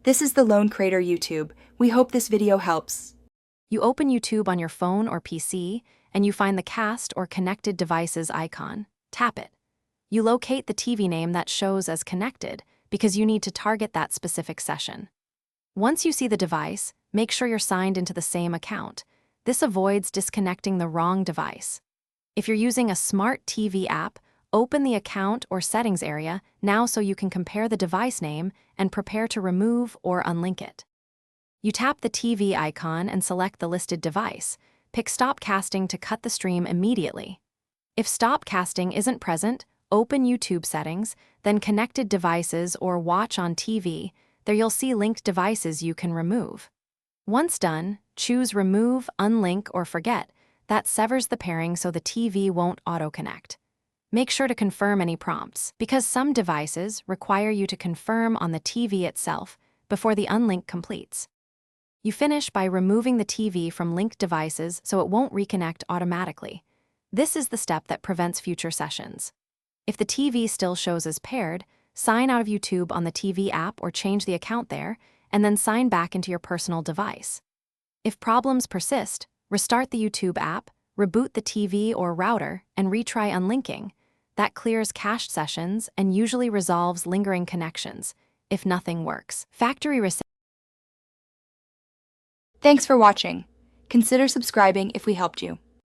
This is the Lone Creator YouTube. We hope this video helps. You open YouTube on your phone or PC, and you find the cast or connected devices icon. Tap it. You locate the TV name that shows as connected because you need to target that specific session. Once you see the device, make sure you're signed into the same account. This avoids disconnecting the wrong device. If you're using a smart TV app, open the account or settings area now so you can compare the device name and prepare to remove or unlink it. You tap the TV icon and select the listed device. Pick Stop Casting to cut the stream immediately. If Stop Casting isn't present, open YouTube settings, then Connected Devices or Watch on TV. There you'll see linked devices you can remove. Once done, choose Remove, Unlink, or Forget. That severs the pairing so the TV won't auto-connect. Make sure to confirm any prompts, because some devices require you to confirm on the TV itself before the unlink completes. You finish by removing the TV from linked devices so it won't reconnect automatically. This is the step that prevents future sessions. If the TV still shows as paired, sign out of YouTube on the TV app or change the account there, and then sign back into your personal device. If problems persist, restart the YouTube app, reboot the TV or router, and retry unlinking. That clears cached sessions and usually resolves lingering connections. If nothing works, factory reset. Thanks for watching. Consider subscribing if we helped you.